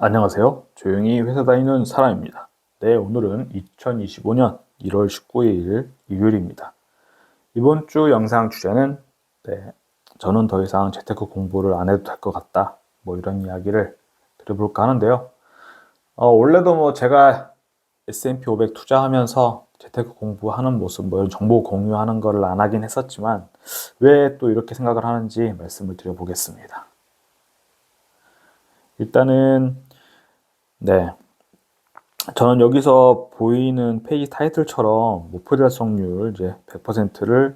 안녕하세요. 조용히 회사 다니는 사람입니다. 네, 오늘은 2025년 1월 19일 일요일입니다. 이번 주 영상 주제는 저는 더 이상 재테크 공부를 안 해도 될 것 같다. 이런 이야기를 드려볼까 하는데요. 원래도 제가 S&P 500 투자하면서 재테크 공부하는 모습, 이런 정보 공유하는 거를 안 하긴 했었지만 왜 또 이렇게 생각을 하는지 말씀을 드려보겠습니다. 일단은 저는 여기서 보이는 페이지 타이틀처럼 목표 달성률 이제 100%를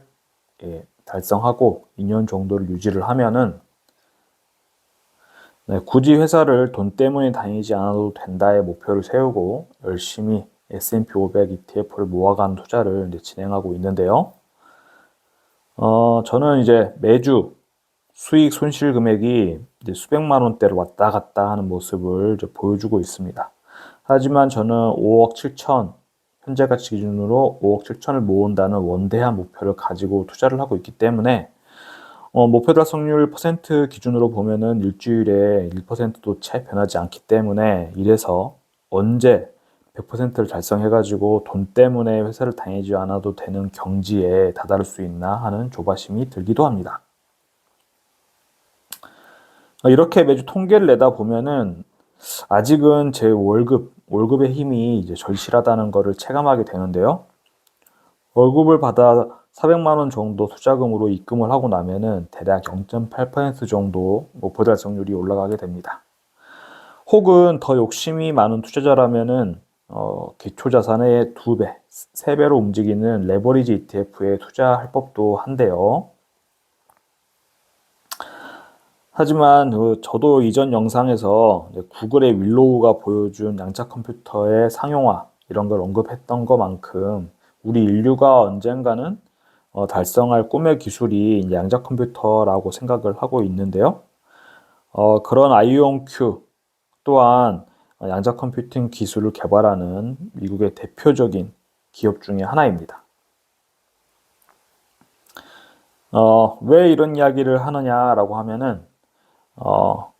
달성하고 2년 정도를 유지를 하면은 굳이 회사를 돈 때문에 다니지 않아도 된다의 목표를 세우고 열심히 S&P 500 ETF를 모아가는 투자를 이제 진행하고 있는데요. 저는 이제 매주 수익 손실 금액이 이제 수백만 원대를 왔다 갔다 하는 모습을 이제 보여주고 있습니다. 하지만 저는 5억 7천, 현재 가치 기준으로 5억 7천을 모은다는 원대한 목표를 가지고 투자를 하고 있기 때문에 목표 달성률 퍼센트 기준으로 보면은 일주일에 1%도 채 변하지 않기 때문에 이래서 언제 100%를 달성해가지고 돈 때문에 회사를 다니지 않아도 되는 경지에 다다를 수 있나 하는 조바심이 들기도 합니다. 이렇게 매주 통계를 내다 보면은 아직은 제 월급의 힘이 이제 절실하다는 것을 체감하게 되는데요. 월급을 받아 400만 원 정도 투자금으로 입금을 하고 나면은 대략 0.8% 정도 목표 달성률이 올라가게 됩니다. 혹은 더 욕심이 많은 투자자라면은 기초 자산의 2배, 3배로 움직이는 레버리지 ETF에 투자할 법도 한데요. 하지만 저도 이전 영상에서 구글의 윌로우가 보여준 양자 컴퓨터의 상용화 이런 걸 언급했던 것만큼 우리 인류가 언젠가는 달성할 꿈의 기술이 양자 컴퓨터라고 생각을 하고 있는데요. 그런 아이온큐 또한 양자 컴퓨팅 기술을 개발하는 미국의 대표적인 기업 중에 하나입니다. 왜 이런 이야기를 하느냐라고 하면은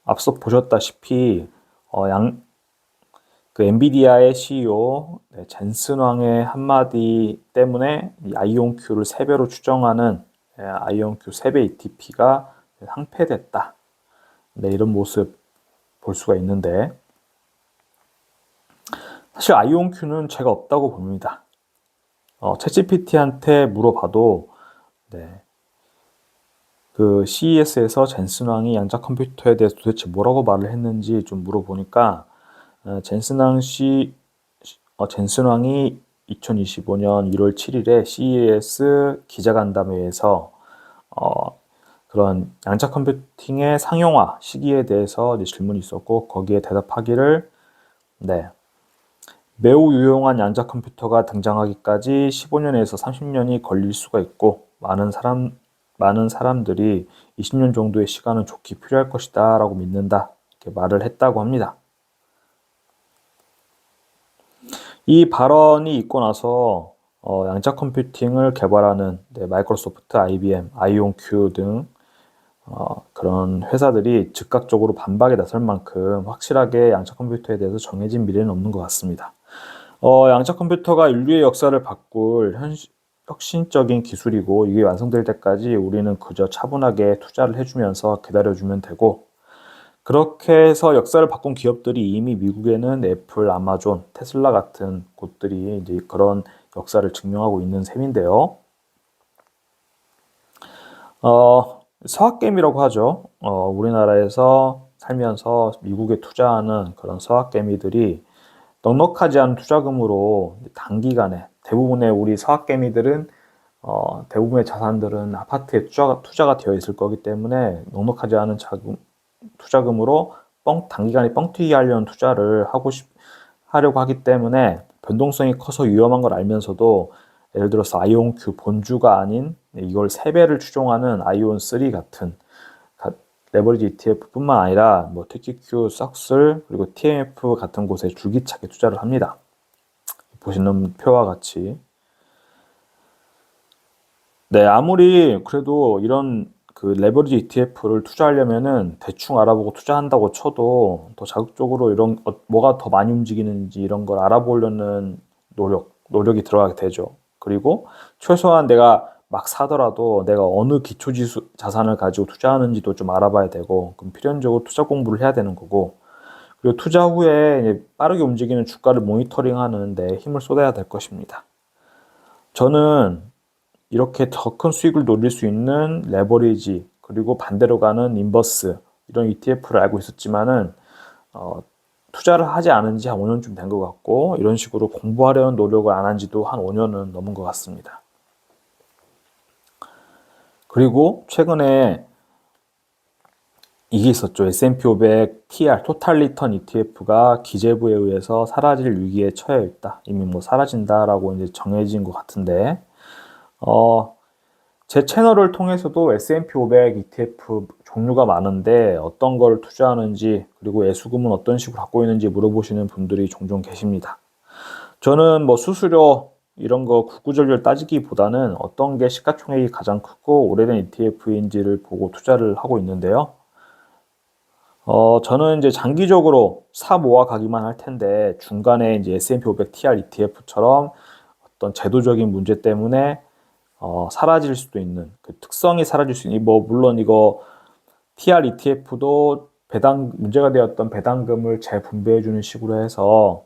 앞서 보셨다시피 엔비디아의 CEO 젠슨 왕의 한마디 때문에 아이온큐를 3배로 추정하는 아이온큐 3배 ETP가 상폐됐다. 이런 모습 볼 수가 있는데 사실 아이온큐는 죄가 없다고 봅니다. 챗GPT한테 물어봐도 그 CES에서 젠슨 왕이 양자 컴퓨터에 대해서 도대체 뭐라고 말을 했는지 좀 물어보니까 젠슨 왕이 2025년 1월 7일에 CES 기자간담회에서 그런 양자 컴퓨팅의 상용화 시기에 대해서 질문이 있었고 거기에 대답하기를 매우 유용한 양자 컴퓨터가 등장하기까지 15년에서 30년이 걸릴 수가 있고 많은 사람들이 20년 정도의 시간은 좋게 필요할 것이다 라고 믿는다 이렇게 말을 했다고 합니다. 이 발언이 있고 나서 양자 컴퓨팅을 개발하는 마이크로소프트, IBM, 아이온큐 등 그런 회사들이 즉각적으로 반박에 나설 만큼 확실하게 양자 컴퓨터에 대해서 정해진 미래는 없는 것 같습니다. 양자 컴퓨터가 인류의 역사를 바꿀 혁신적인 기술이고 이게 완성될 때까지 우리는 그저 차분하게 투자를 해주면서 기다려주면 되고 그렇게 해서 역사를 바꾼 기업들이 이미 미국에는 애플, 아마존, 테슬라 같은 곳들이 이제 그런 역사를 증명하고 있는 셈인데요. 서학개미라고 하죠. 우리나라에서 살면서 미국에 투자하는 그런 서학개미들이 넉넉하지 않은 투자금으로 단기간에 대부분의 우리 서학개미들은 대부분의 자산들은 아파트에 투자가 되어 있을 거기 때문에 넉넉하지 않은 투자금으로 단기간에 뻥튀기 하려는 투자를 하려고 하기 때문에 변동성이 커서 위험한 걸 알면서도 예를 들어서 아이온큐 본주가 아닌 이걸 3배를 추종하는 아이온3 같은 레버리지 ETF 뿐만 아니라 TQQ, 썩슬 그리고 TMF 같은 곳에 줄기차게 투자를 합니다. 보시는 표와 같이 아무리 그래도 이런 그 레버리지 ETF를 투자하려면은 대충 알아보고 투자한다고 쳐도 더 자극적으로 이런 뭐가 더 많이 움직이는지 이런 걸 알아보려는 노력이 들어가게 되죠. 그리고 최소한 내가 막 사더라도 내가 어느 기초지수 자산을 가지고 투자하는지도 좀 알아봐야 되고, 그럼 필연적으로 투자 공부를 해야 되는 거고, 그리고 투자 후에 이제 빠르게 움직이는 주가를 모니터링하는 데 힘을 쏟아야 될 것입니다. 저는 이렇게 더 큰 수익을 노릴 수 있는 레버리지, 그리고 반대로 가는 인버스, 이런 ETF를 알고 있었지만은 투자를 하지 않은 지 한 5년쯤 된 것 같고, 이런 식으로 공부하려는 노력을 안 한 지도 한 5년은 넘은 것 같습니다. 그리고 최근에 이게 있었죠. S&P 500 TR, 토탈 리턴 ETF가 기재부에 의해서 사라질 위기에 처해 있다. 이미 뭐 사라진다라고 이제 정해진 것 같은데, 제 채널을 통해서도 S&P 500 ETF 종류가 많은데 어떤 걸 투자하는지, 그리고 예수금은 어떤 식으로 갖고 있는지 물어보시는 분들이 종종 계십니다. 저는 뭐 수수료 이런 거 구구절절 따지기보다는 어떤 게 시가총액이 가장 크고 오래된 ETF인지를 보고 투자를 하고 있는데요. 저는 이제 장기적으로 사 모아 가기만 할 텐데, 중간에 이제 S&P 500 TR ETF처럼 어떤 제도적인 문제 때문에 사라질 수도 있는, 그 특성이 사라질 수 있는, 뭐 물론 이거 TR ETF도 문제가 되었던 배당금을 재분배해 주는 식으로 해서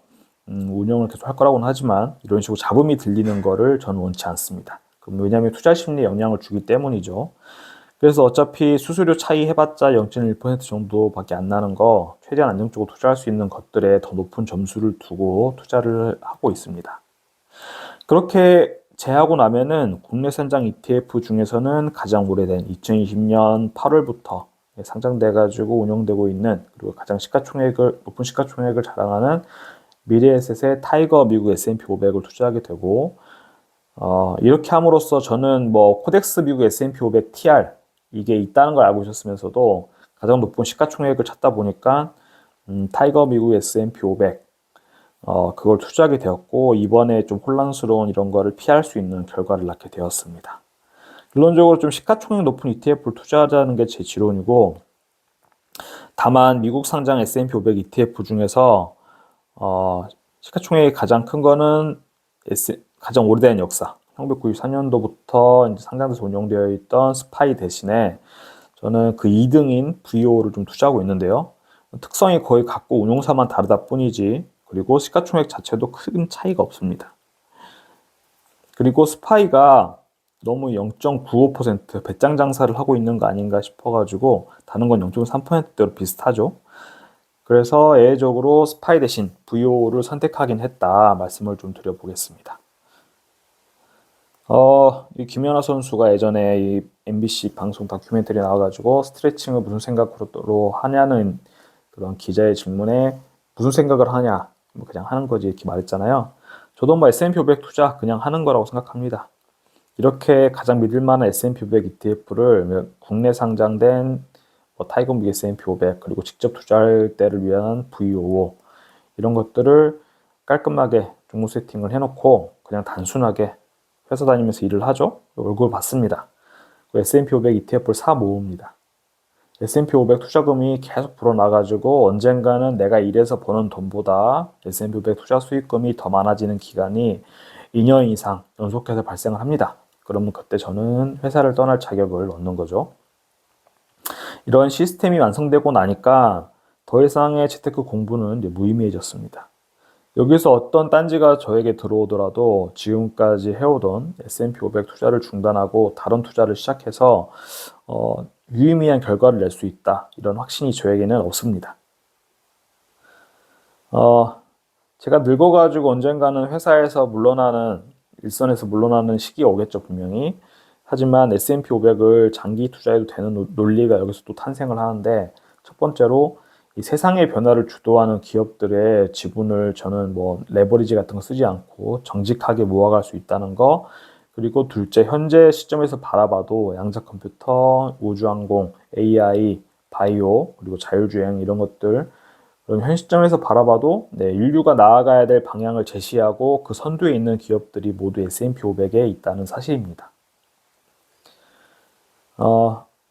운영을 계속 할 거라고는 하지만, 이런 식으로 잡음이 들리는 거를 저는 원치 않습니다. 왜냐하면 투자 심리에 영향을 주기 때문이죠. 그래서 어차피 수수료 차이 해봤자 0.1% 정도밖에 안 나는 거, 최대한 안정적으로 투자할 수 있는 것들에 더 높은 점수를 두고 투자를 하고 있습니다. 그렇게 제하고 나면은 국내 선장 ETF 중에서는 가장 오래된 2020년 8월부터 상장돼가지고 운영되고 있는, 그리고 가장 높은 시가총액을 자랑하는 미래에셋의 타이거 미국 S&P 500을 투자하게 되고, 이렇게 함으로써 저는 뭐 코덱스 미국 S&P 500 TR 이게 있다는 걸 알고 있었으면서도 가장 높은 시가총액을 찾다 보니까 타이거 미국 S&P 500 그걸 투자하게 되었고, 이번에 좀 혼란스러운 이런 거를 피할 수 있는 결과를 낳게 되었습니다. 결론적으로 좀 시가총액 높은 ETF를 투자하자는 게 제 지론이고, 다만 미국 상장 S&P 500 ETF 중에서 시가총액이 가장 큰 거는 가장 오래된 역사, 1994년도부터 이제 상장돼서 운영되어 있던 스파이 대신에 저는 그 2등인 VO를 좀 투자하고 있는데요. 특성이 거의 같고 운용사만 다르다 뿐이지, 그리고 시가총액 자체도 큰 차이가 없습니다. 그리고 스파이가 너무 0.95% 배짱 장사를 하고 있는 거 아닌가 싶어가지고, 다른 건 0.3%대로 비슷하죠. 그래서 예외적으로 스파이 대신 VO를 선택하긴 했다 말씀을 좀 드려보겠습니다. 이 김연아 선수가 예전에 이 MBC 방송 다큐멘터리 나와가지고 스트레칭을 무슨 생각으로 하냐는 그런 기자의 질문에 무슨 생각을 하냐, 뭐 그냥 하는 거지 이렇게 말했잖아요. 저도 뭐 S&P 500 투자 그냥 하는 거라고 생각합니다. 이렇게 가장 믿을 만한 S&P 500 ETF를 국내 상장된 타이거 미국 S&P 500, 그리고 직접 투자할 때를 위한 VO, 이런 것들을 깔끔하게 종목 세팅을 해놓고 그냥 단순하게 회사 다니면서 일을 하죠. 월급을 받습니다. S&P 500 ETF를 사 모읍니다. S&P 500 투자금이 계속 불어나가지고 언젠가는 내가 일해서 버는 돈보다 S&P 500 투자 수익금이 더 많아지는 기간이 2년 이상 연속해서 발생을 합니다. 그러면 그때 저는 회사를 떠날 자격을 얻는 거죠. 이런 시스템이 완성되고 나니까 더 이상의 재테크 공부는 이제 무의미해졌습니다. 여기서 어떤 딴지가 저에게 들어오더라도 지금까지 해오던 S&P 500 투자를 중단하고 다른 투자를 시작해서 유의미한 결과를 낼 수 있다, 이런 확신이 저에게는 없습니다. 제가 늙어가지고 언젠가는 회사에서 일선에서 물러나는 시기가 오겠죠, 분명히. 하지만 S&P 500을 장기 투자해도 되는 논리가 여기서 또 탄생을 하는데, 첫 번째로 이 세상의 변화를 주도하는 기업들의 지분을 저는 뭐 레버리지 같은 거 쓰지 않고 정직하게 모아갈 수 있다는 거, 그리고 둘째, 현재 시점에서 바라봐도 양자 컴퓨터, 우주항공, AI, 바이오, 그리고 자율주행 이런 것들, 그럼 현 시점에서 바라봐도 인류가 나아가야 될 방향을 제시하고 그 선두에 있는 기업들이 모두 S&P 500에 있다는 사실입니다.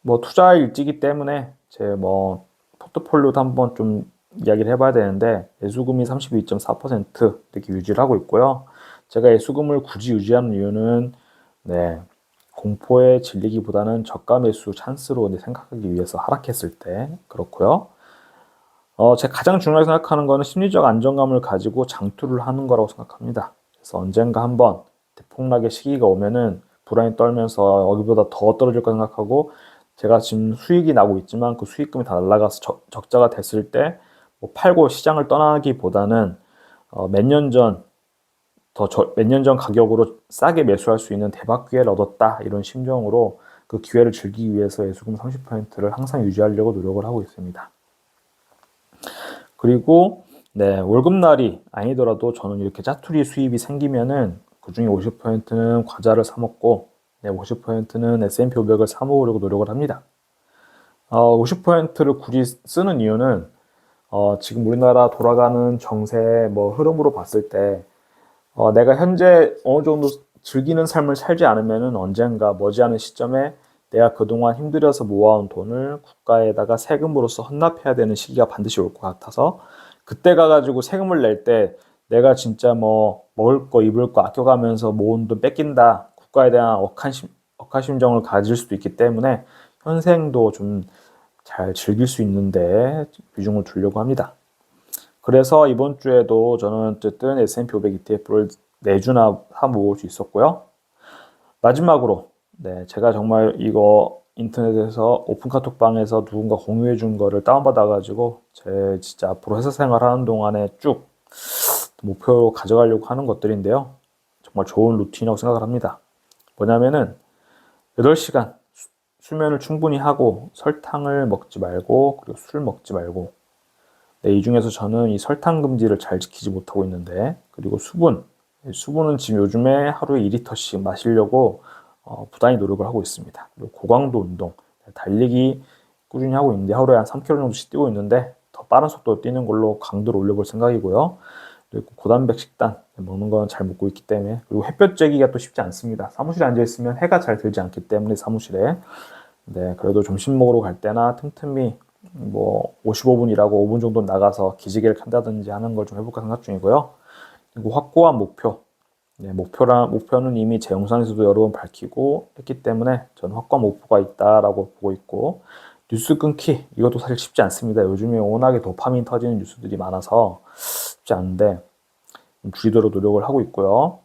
뭐 투자 일지기 때문에 제 뭐 포트폴리오도 한번 좀 이야기를 해봐야 되는데 예수금이 32.4% 이렇게 유지를 하고 있고요. 제가 예수금을 굳이 유지하는 이유는 네, 공포에 질리기보다는 저가 매수 찬스로 생각하기 위해서 하락했을 때 그렇고요. 제가 가장 중요하게 생각하는 거는 심리적 안정감을 가지고 장투를 하는 거라고 생각합니다. 그래서 언젠가 한번 대폭락의 시기가 오면은 불안이 떨면서 여기보다 더 떨어질 거 생각하고 제가 지금 수익이 나고 있지만 그 수익금이 다 날아가서 적자가 됐을 때 뭐 팔고 시장을 떠나기보다는 몇 년 전 몇 년 전 가격으로 싸게 매수할 수 있는 대박 기회를 얻었다 이런 심정으로 그 기회를 즐기기 위해서 예수금 30%를 항상 유지하려고 노력을 하고 있습니다. 그리고 네, 월급날이 아니더라도 저는 이렇게 짜투리 수입이 생기면은 그중에 50%는 과자를 사 먹고 네, 50%는 S&P 500을 사 먹으려고 노력을 합니다. 50%를 굳이 쓰는 이유는 지금 우리나라 돌아가는 정세 뭐 흐름으로 봤을 때 내가 현재 어느 정도 즐기는 삶을 살지 않으면은 언젠가 머지않은 시점에 내가 그동안 힘들여서 모아온 돈을 국가에다가 세금으로서 헌납해야 되는 시기가 반드시 올 것 같아서 그때 가가지고 세금을 낼 때 내가 진짜 뭐 먹을 거 입을 거 아껴가면서 모은 돈 뺏긴다 국가에 대한 억하심정을 가질 수도 있기 때문에 현생도 좀 잘 즐길 수 있는데 비중을 두려고 합니다. 그래서 이번 주에도 저는 어쨌든 S&P 500 ETF를 4주나 사 모을 수 있었고요. 마지막으로 네, 제가 정말 이거 인터넷에서 오픈 카톡방에서 누군가 공유해 준 거를 다운받아 가지고 제 진짜 앞으로 회사 생활하는 동안에 쭉 목표로 가져가려고 하는 것들인데요. 정말 좋은 루틴이라고 생각을 합니다. 뭐냐면은 8시간 수면을 충분히 하고 설탕을 먹지 말고 그리고 술 먹지 말고 네, 이 중에서 저는 이 설탕 금지를 잘 지키지 못하고 있는데 그리고 수분은 지금 요즘에 하루에 2리터씩 마시려고 부단히 노력을 하고 있습니다. 그리고 고강도 운동, 달리기 꾸준히 하고 있는데 하루에 한 3km 정도씩 뛰고 있는데 더 빠른 속도로 뛰는 걸로 강도를 올려볼 생각이고요. 그리고 고단백 식단 먹는 건 잘 먹고 있기 때문에 그리고 햇볕 쬐기가 또 쉽지 않습니다. 사무실에 앉아 있으면 해가 잘 들지 않기 때문에 사무실에 네 그래도 점심 먹으러 갈 때나 틈틈이 뭐 55분 일하고 5분 정도 나가서 기지개를 칸다든지 하는 걸 좀 해볼까 생각 중이고요. 그리고 확고한 목표. 네, 목표는 이미 제 영상에서도 여러 번 밝히고 했기 때문에 저는 확고한 목표가 있다라고 보고 있고 뉴스 끊기 이것도 사실 쉽지 않습니다. 요즘에 워낙에 도파민 터지는 뉴스들이 많아서 쉽지 않은데 줄이도록 노력을 하고 있고요.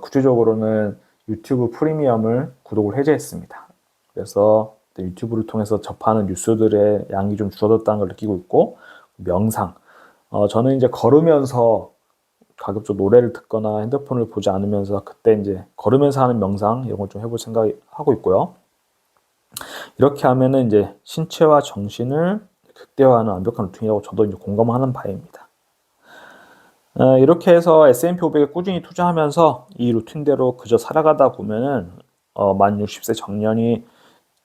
구체적으로는 유튜브 프리미엄을 구독을 해제했습니다. 그래서 유튜브를 통해서 접하는 뉴스들의 양이 좀 줄어들었다는 걸 느끼고 있고 명상. 저는 이제 걸으면서 가급적 노래를 듣거나 핸드폰을 보지 않으면서 그때 이제 걸으면서 하는 명상 이런 걸 좀 해볼 생각하고 있고요. 이렇게 하면은 이제 신체와 정신을 극대화하는 완벽한 루틴이라고 저도 이제 공감하는 바입니다. 이렇게 해서 S&P 500에 꾸준히 투자하면서 이 루틴대로 그저 살아가다 보면은 만 60세 정년이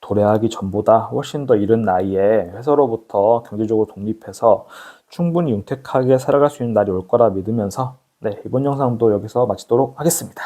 도래하기 전보다 훨씬 더 이른 나이에 회사로부터 경제적으로 독립해서 충분히 윤택하게 살아갈 수 있는 날이 올 거라 믿으면서 네, 이번 영상도 여기서 마치도록 하겠습니다.